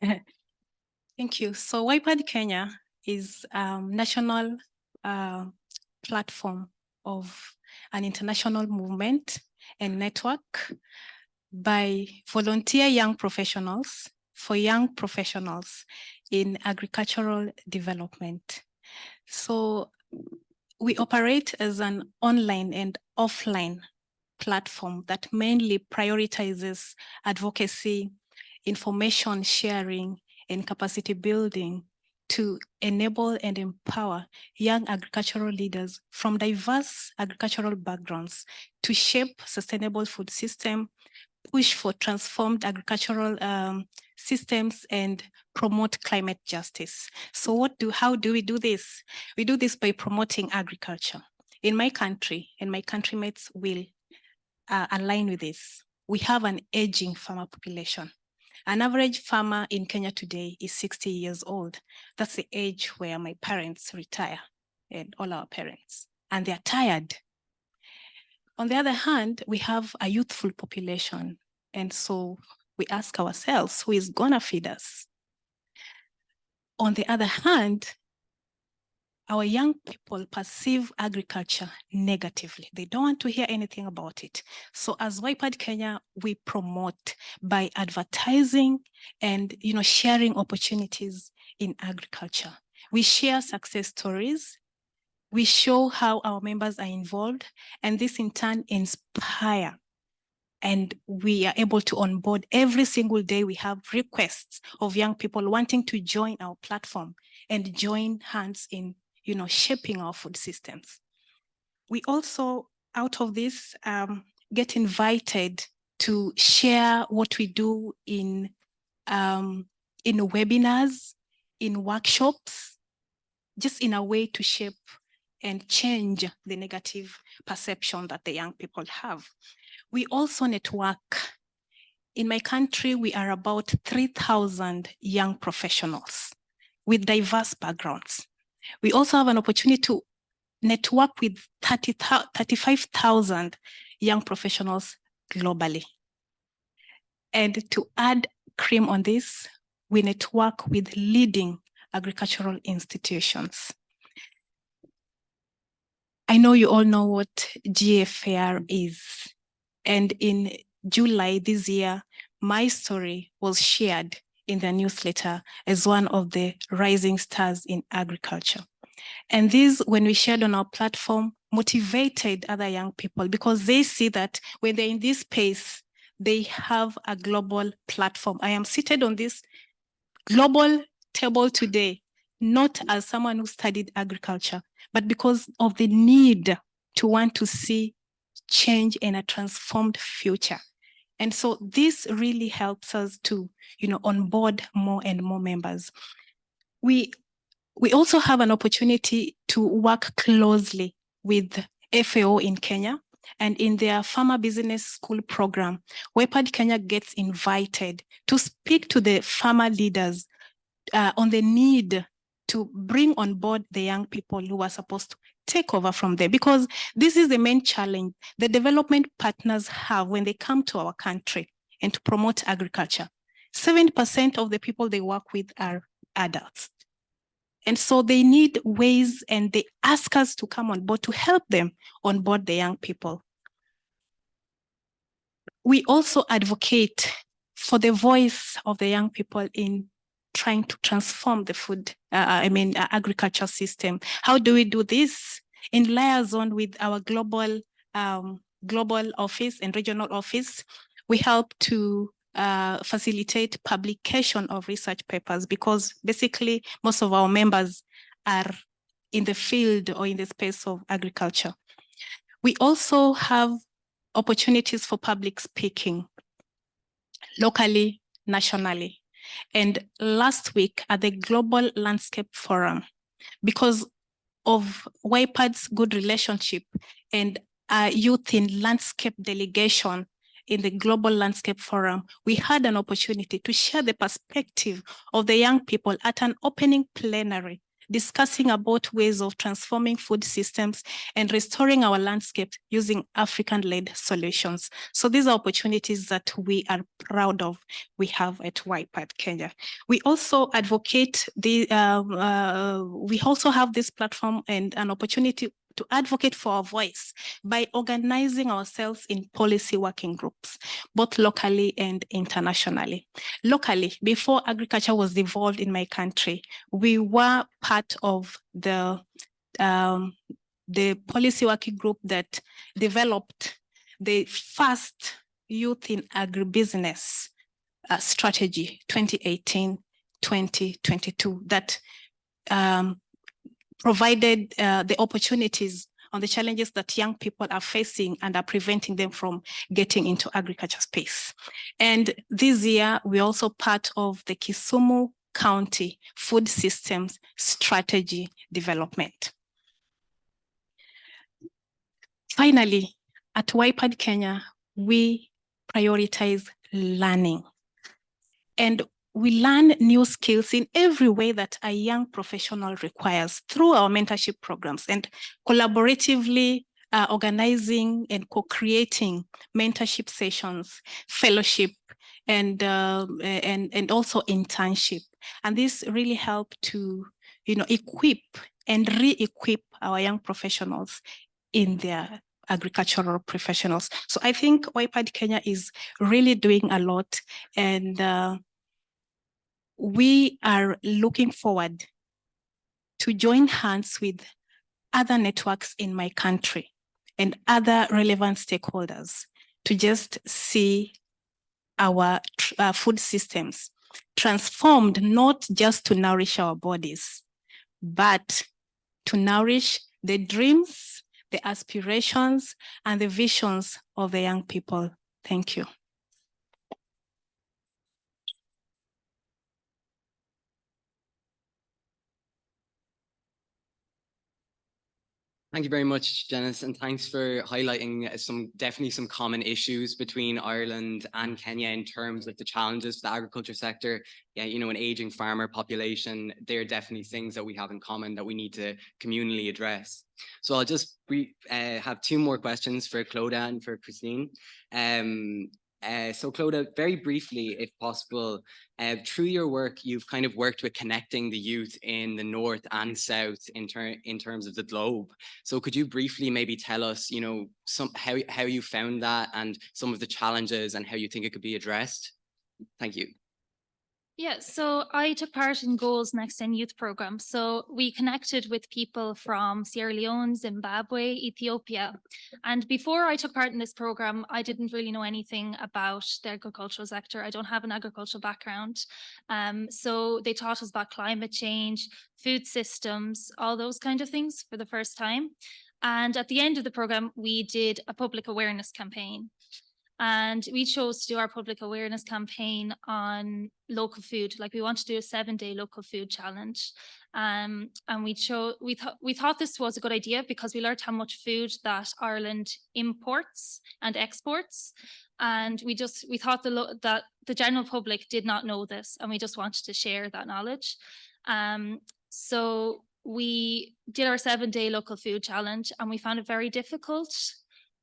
Thank you. So YPARD Kenya is a national platform of an international movement and network by volunteer young professionals for young professionals in agricultural development. So we operate as an online and offline platform that mainly prioritizes advocacy, information sharing, and capacity building to enable and empower young agricultural leaders from diverse agricultural backgrounds to shape sustainable food system, push for transformed agricultural systems, and promote climate justice. So how do we do this? We do this by promoting agriculture. In my country, and my countrymates will align with this, we have an aging farmer population. An average farmer in Kenya today is 60 years old. That's the age where my parents retire, and all our parents, and they're tired. On the other hand, we have a youthful population. And so we ask ourselves, who is gonna feed us? On the other hand, our young people perceive agriculture negatively. They don't want to hear anything about it. So as YPARD Kenya, we promote by advertising and sharing opportunities in agriculture. We share success stories We show how our members are involved, and this in turn inspire. And we are able to onboard every single day. We have requests of young people wanting to join our platform and join hands in, shaping our food systems. We also, out of this, get invited to share what we do in webinars, in workshops, just in a way to shape and change the negative perception that the young people have. We also network. In my country, we are about 3,000 young professionals with diverse backgrounds. We also have an opportunity to network with 35,000 young professionals globally. And to add cream on this, we network with leading agricultural institutions. I know you all know what GFAR is. And in July this year, my story was shared in the newsletter as one of the rising stars in agriculture. And this, when we shared on our platform, motivated other young people because they see that when they're in this space, they have a global platform. I am seated on this global table today, not as someone who studied agriculture, but because of the need to want to see change in a transformed future. And so this really helps us to, onboard more and more members. We also have an opportunity to work closely with FAO in Kenya, and in their Farmer Business School program, WIPAD Kenya gets invited to speak to the farmer leaders on the need to bring on board the young people who are supposed to take over from there, because this is the main challenge the development partners have when they come to our country and to promote agriculture. 70% of the people they work with are adults. And so they need ways, and they ask us to come on board to help them onboard the young people. We also advocate for the voice of the young people in trying to transform the agriculture system. How do we do this? In liaison with our global office and regional office, we help to facilitate publication of research papers, because basically most of our members are in the field or in the space of agriculture. We also have opportunities for public speaking, locally, nationally. And last week at the Global Landscape Forum, because of WIPAD's good relationship and youth in landscape delegation in the Global Landscape Forum, we had an opportunity to share the perspective of the young people at an opening plenary, discussing about ways of transforming food systems and restoring our landscape using African-led solutions. So these are opportunities that we are proud of we have at WIPAD Kenya. We also advocate we also have this platform and an opportunity to advocate for our voice by organizing ourselves in policy working groups, both locally and internationally. Locally, before agriculture was evolved in my country, we were part of the policy working group that developed the first youth in agribusiness strategy 2018-2022 that provided the opportunities on the challenges that young people are facing and are preventing them from getting into agriculture space. And this year, we're also part of the Kisumu County Food Systems Strategy Development. Finally, at WIPAD Kenya, we prioritize learning. And we learn new skills in every way that a young professional requires through our mentorship programs and collaboratively organizing and co-creating mentorship sessions, fellowship, and also internship. And this really help to, equip and re-equip our young professionals in their agricultural professionals. So I think WIPAD Kenya is really doing a lot, and we are looking forward to join hands with other networks in my country and other relevant stakeholders to just see our food systems transformed, not just to nourish our bodies, but to nourish the dreams, the aspirations, and the visions of the young people. Thank you. Thank you very much, Janice, and thanks for highlighting definitely some common issues between Ireland and Kenya in terms of the challenges for the agriculture sector. Yeah, you know, an aging farmer population, they're definitely things that we have in common that we need to communally address. So I'll just have two more questions for Clodagh and for Christine. So Clodagh, very briefly, if possible, through your work, you've kind of worked with connecting the youth in the north and south in terms of the globe. So could you briefly maybe tell us, you know, how you found that and some of the challenges and how you think it could be addressed? Thank you. Yeah, so I took part in Goals Next Gen Youth Programme. So we connected with people from Sierra Leone, Zimbabwe, Ethiopia. And before I took part in this programme, I didn't really know anything about the agricultural sector. I don't have an agricultural background. So they taught us about climate change, food systems, all those kind of things for the first time. And at the end of the programme, we did a public awareness campaign. And we chose to do our public awareness campaign on local food. Like we want to do a 7-day local food challenge. And we thought this was a good idea because we learned how much food that Ireland imports and exports. And we thought that the general public did not know this, and we just wanted to share that knowledge. So we did our 7-day local food challenge, and we found it very difficult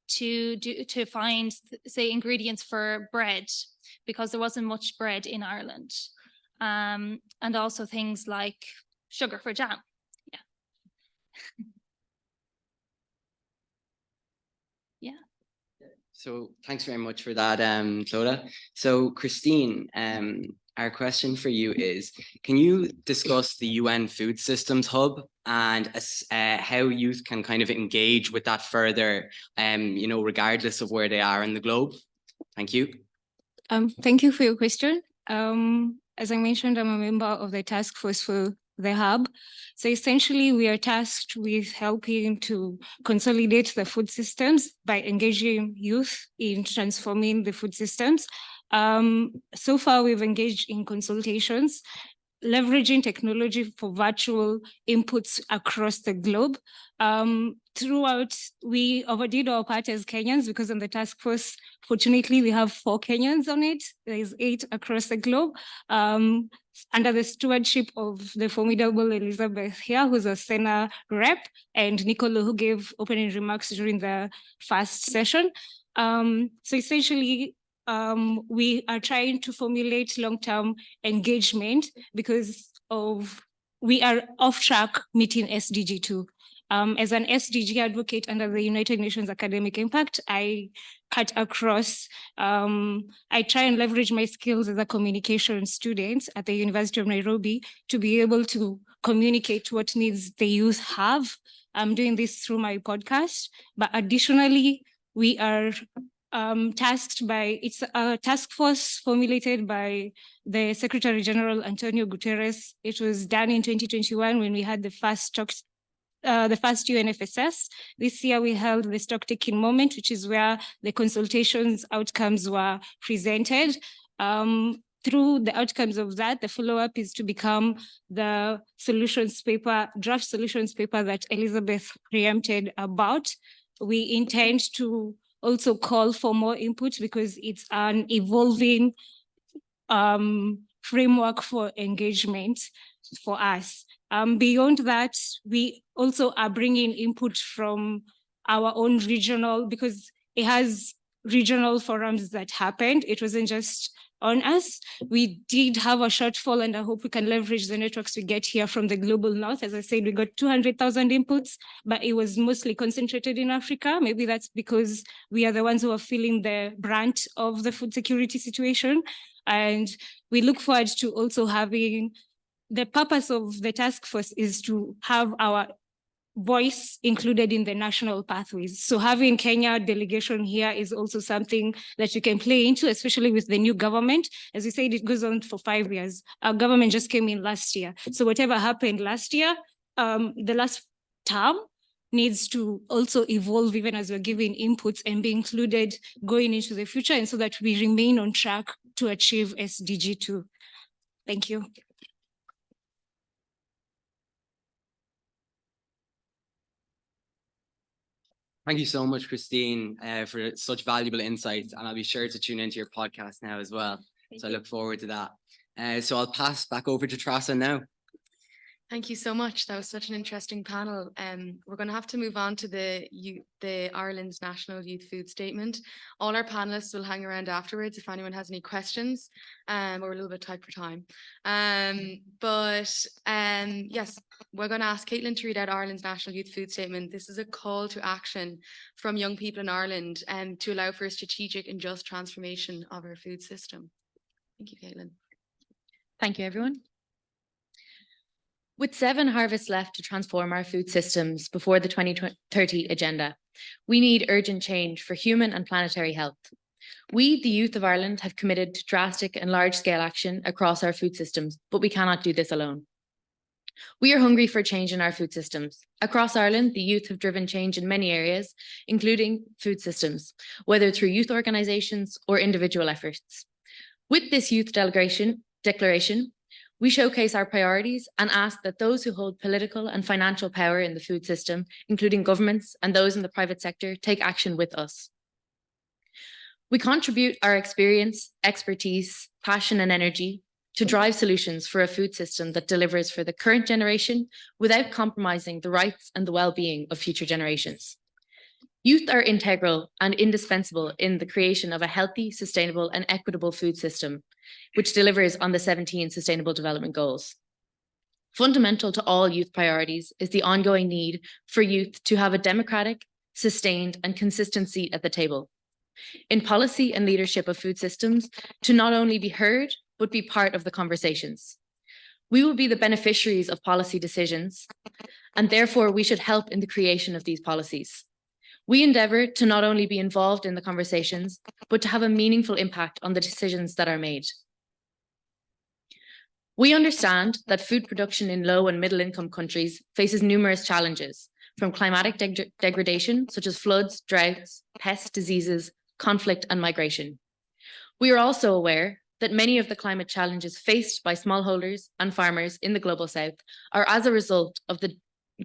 to find, say, ingredients for bread, because there wasn't much bread in Ireland, and also things like sugar for jam. Yeah. Yeah. So thanks very much for that, Clodagh. So Christine, our question for you is, can you discuss the UN Food Systems Hub and how youth can kind of engage with that further, you know, regardless of where they are in the globe? Thank you. Thank you for your question. As I mentioned, I'm a member of the task force for the hub. So essentially, we are tasked with helping to consolidate the food systems by engaging youth in transforming the food systems. So far, we've engaged in consultations, leveraging technology for virtual inputs across the globe. Throughout, we overdid our part as Kenyans because on the task force, fortunately, we have 4 Kenyans on it. There is 8 across the globe, under the stewardship of the formidable Elizabeth here, who's a Sena rep, and Nicolo, who gave opening remarks during the first session. So essentially, we are trying to formulate long-term engagement because we are off track meeting SDG 2. As an SDG advocate under the United Nations Academic Impact, I cut across, I try and leverage my skills as a communication student at the University of Nairobi to be able to communicate what needs the youth have. I'm doing this through my podcast, but additionally, we are tasked by, it's a task force formulated by the Secretary General Antonio Guterres. It was done in 2021 when we had the first UNFSS. This year we held the stock taking moment, which is where the consultations outcomes were presented. Through the outcomes of that, the follow-up is to become the solutions paper, draft solutions paper that Elizabeth preempted about. We intend to also call for more input because it's an evolving framework for engagement for us. Beyond that, we also are bringing input from our own regional, because it has regional forums that happened. It wasn't just on us. We did have a shortfall, and I hope we can leverage the networks we get here from the global north. As I said, we got 200,000 inputs, but it was mostly concentrated in Africa. Maybe that's because we are the ones who are feeling the brunt of the food security situation. And we look forward to also having, the purpose of the task force is to have our voice included in the national pathways. So having Kenya delegation here is also something that you can play into, especially with the new government. As you said, it goes on for 5 years. Our government just came in last year. So whatever happened last year, the last term needs to also evolve even as we're giving inputs and be included going into the future, and so that we remain on track to achieve SDG 2. Thank you. Thank you so much, Christine, for such valuable insights. And I'll be sure to tune into your podcast now as well. So I look forward to that. So I'll pass back over to Trasa now. Thank you so much. That was such an interesting panel. We're going to have to move on to the Ireland's National Youth Food Statement. All our panelists will hang around afterwards if anyone has any questions. We're a little bit tight for time. Yes, we're going to ask Caitlin to read out Ireland's National Youth Food Statement. This is a call to action from young people in Ireland to allow for a strategic and just transformation of our food system. Thank you, Caitlin. Thank you, everyone. With 7 harvests left to transform our food systems before the 2030 agenda, we need urgent change for human and planetary health. We, the youth of Ireland, have committed to drastic and large-scale action across our food systems, but we cannot do this alone. We are hungry for change in our food systems. Across Ireland, the youth have driven change in many areas, including food systems, whether through youth organisations or individual efforts. With this youth declaration, we showcase our priorities and ask that those who hold political and financial power in the food system, including governments and those in the private sector, take action with us. We contribute our experience, expertise, passion, and energy to drive solutions for a food system that delivers for the current generation without compromising the rights and the well-being of future generations. Youth are integral and indispensable in the creation of a healthy, sustainable, and equitable food system, which delivers on the 17 Sustainable Development Goals. Fundamental to all youth priorities is the ongoing need for youth to have a democratic, sustained, and consistent seat at the table. In policy and leadership of food systems, to not only be heard, but be part of the conversations. We will be the beneficiaries of policy decisions, and therefore we should help in the creation of these policies. We endeavour to not only be involved in the conversations, but to have a meaningful impact on the decisions that are made. We understand that food production in low and middle income countries faces numerous challenges, from climatic degradation, such as floods, droughts, pest diseases, conflict, and migration. We are also aware that many of the climate challenges faced by smallholders and farmers in the Global South are as a result of the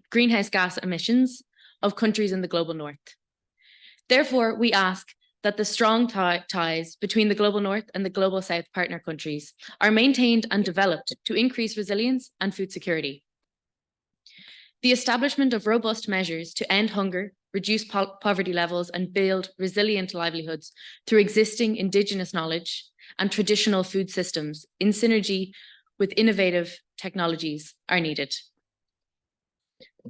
greenhouse gas emissions of countries in the Global North. Therefore, we ask that the strong ties between the Global North and the Global South partner countries are maintained and developed to increase resilience and food security. The establishment of robust measures to end hunger, reduce poverty levels, and build resilient livelihoods through existing Indigenous knowledge and traditional food systems in synergy with innovative technologies are needed.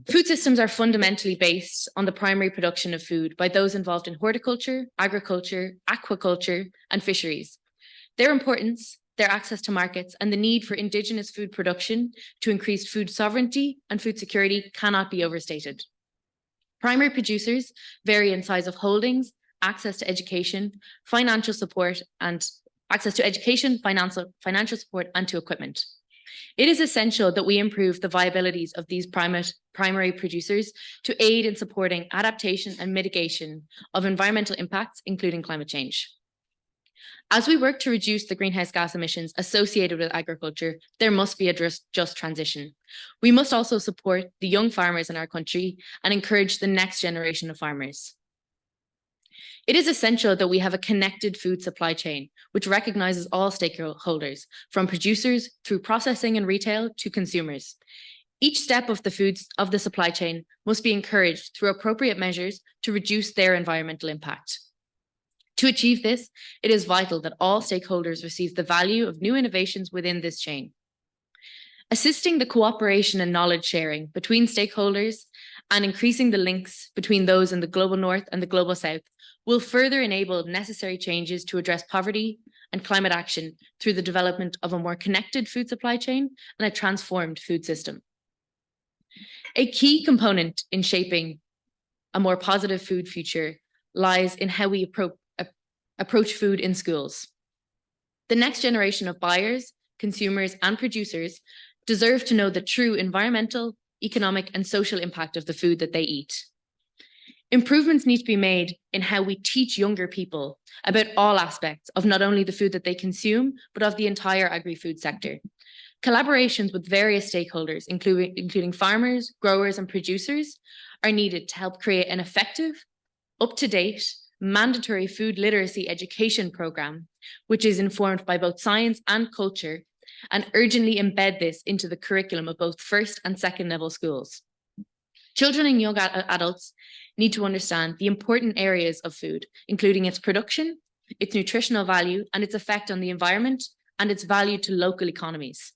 Food systems are fundamentally based on the primary production of food by those involved in horticulture, agriculture, aquaculture, and fisheries. Their importance, their access to markets, and the need for Indigenous food production to increase food sovereignty and food security cannot be overstated. Primary producers vary in size of holdings, access to education, financial support, and access to education, financial support, and to equipment. It is essential that we improve the viabilities of these primary producers to aid in supporting adaptation and mitigation of environmental impacts, including climate change. As we work to reduce the greenhouse gas emissions associated with agriculture, there must be a just transition. We must also support the young farmers in our country and encourage the next generation of farmers. It is essential that we have a connected food supply chain, which recognizes all stakeholders, from producers through processing and retail to consumers. Each step of the supply chain must be encouraged through appropriate measures to reduce their environmental impact. To achieve this, it is vital that all stakeholders receive the value of new innovations within this chain. Assisting the cooperation and knowledge sharing between stakeholders and increasing the links between those in the Global North and the Global South will further enable necessary changes to address poverty and climate action through the development of a more connected food supply chain and a transformed food system. A key component in shaping a more positive food future lies in how we approach food in schools. The next generation of buyers, consumers, and producers deserve to know the true environmental, economic, and social impact of the food that they eat. Improvements need to be made in how we teach younger people about all aspects of not only the food that they consume, but of the entire agri-food sector. Collaborations with various stakeholders, including farmers, growers, and producers, are needed to help create an effective, up-to-date, mandatory food literacy education program, which is informed by both science and culture, and urgently embed this into the curriculum of both first and second level schools. Children and young adults need to understand the important areas of food, including its production, its nutritional value, and its effect on the environment, and its value to local economies.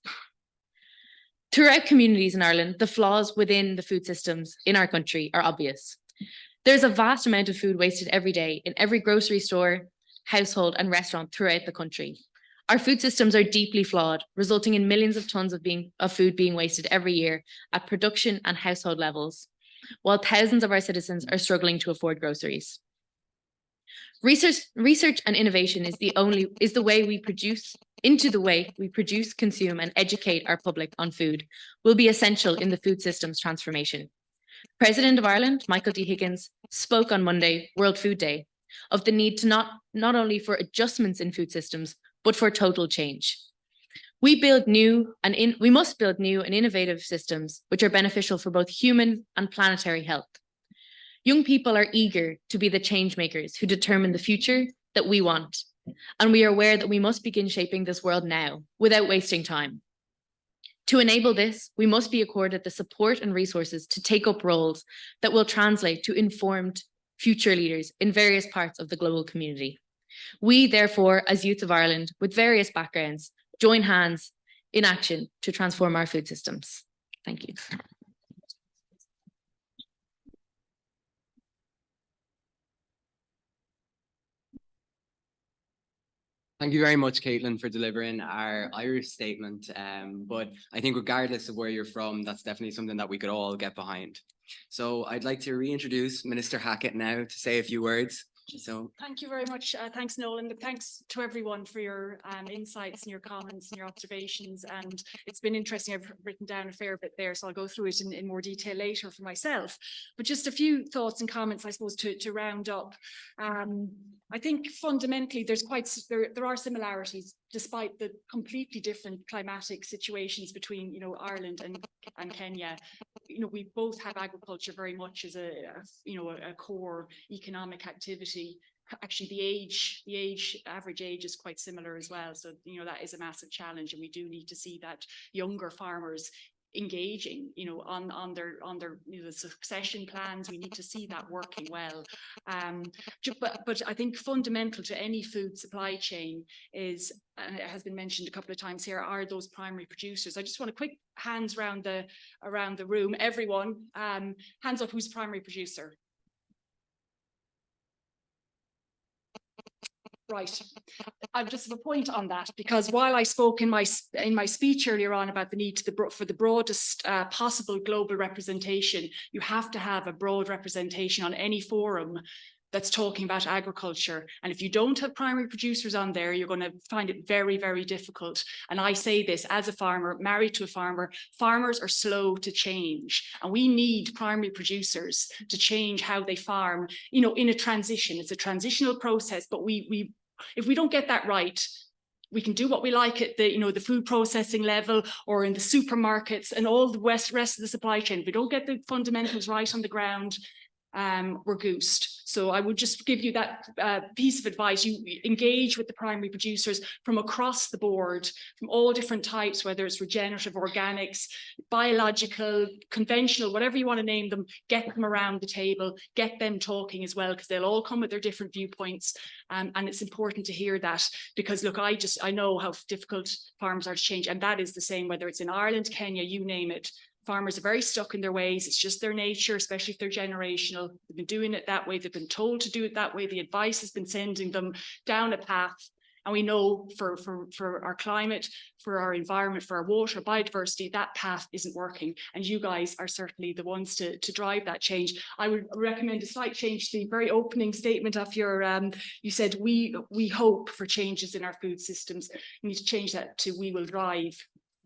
Throughout communities in Ireland, the flaws within the food systems in our country are obvious. There's a vast amount of food wasted every day in every grocery store, household, and restaurant throughout the country. Our food systems are deeply flawed, resulting in millions of tons of food being wasted every year at production and household levels, while thousands of our citizens are struggling to afford groceries. Research and innovation is the way we produce, consume, and educate our public on food will be essential in the food systems transformation. President of Ireland, Michael D. Higgins, spoke on Monday, World Food Day, of the need to not only for adjustments in food systems, but for total change. We must build new and innovative systems which are beneficial for both human and planetary health. Young people are eager to be the change makers who determine the future that we want, and we are aware that we must begin shaping this world now without wasting time. To enable this, we must be accorded the support and resources to take up roles that will translate to informed future leaders in various parts of the global community. We, therefore, as Youth of Ireland, with various backgrounds, join hands in action to transform our food systems. Thank you. Thank you very much, Caitlin, for delivering our Irish statement. But I think regardless of where you're from, that's definitely something that we could all get behind. So I'd like to reintroduce Minister Hackett now to say a few words. So thank you very much. Thanks, Nolan. Thanks to everyone for your insights and your comments and your observations. And it's been interesting. I've written down a fair bit there, so I'll go through it in more detail later for myself. But just a few thoughts and comments, I suppose, to round up. I think fundamentally there are similarities despite the completely different climatic situations between Ireland and Kenya. We both have agriculture very much as a core economic activity. Actually, the average age is quite similar as well. So that is a massive challenge, and we do need to see that younger farmers engaging on their succession plans. We need to see that working well, but I think fundamental to any food supply chain is, and it has been mentioned a couple of times here, are those primary producers. I just want a quick hands around the room. Everyone, hands up, who's a primary producer? Right. I just have a point on that, because while I spoke in my speech earlier on about the need for the broadest possible global representation, you have to have a broad representation on any forum that's talking about agriculture. And if you don't have primary producers on there, you're going to find it very, very difficult. And I say this as a farmer, married to a farmer. Farmers are slow to change, and we need primary producers to change how they farm, in a transition. It's a transitional process, but if we don't get that right, we can do what we like at the food processing level or in the supermarkets and all the rest of the supply chain. If we don't get the fundamentals right on the ground, we're goosed. So I would just give you that piece of advice. You engage with the primary producers from across the board, from all different types, whether it's regenerative, organics, biological, conventional, whatever you want to name them. Get them around the table, get them talking as well, because they'll all come with their different viewpoints. And it's important to hear that, because look, I know how difficult farms are to change, and that is the same whether it's in Ireland, Kenya, you name it. Farmers are very stuck in their ways. It's just their nature, especially if they're generational. They've been doing it that way. They've been told to do it that way. The advice has been sending them down a path. And we know for our climate, for our environment, for our water, biodiversity, that path isn't working. And you guys are certainly the ones to drive that change. I would recommend a slight change to the very opening statement of your, you said we hope for changes in our food systems. You need to change that to we will drive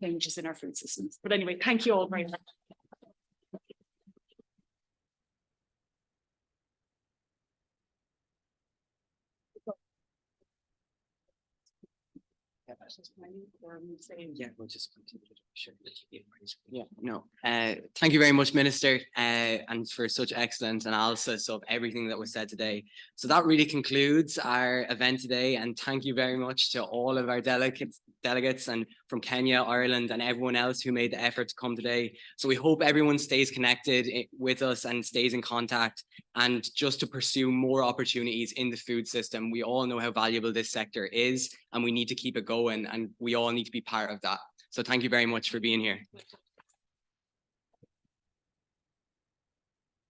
changes in our food systems. But anyway, thank you all very much. Yeah, we'll just continue to share. Yeah, no. Thank you very much, Minister, and for such excellent analysis of everything that was said today. So that really concludes our event today, and thank you very much to all of our delegates and from Kenya, Ireland, and everyone else who made the effort to come today. So we hope everyone stays connected with us and stays in contact, and just to pursue more opportunities in the food system. We all know how valuable this sector is, and we need to keep it going, and we all need to be part of that. So thank you very much for being here.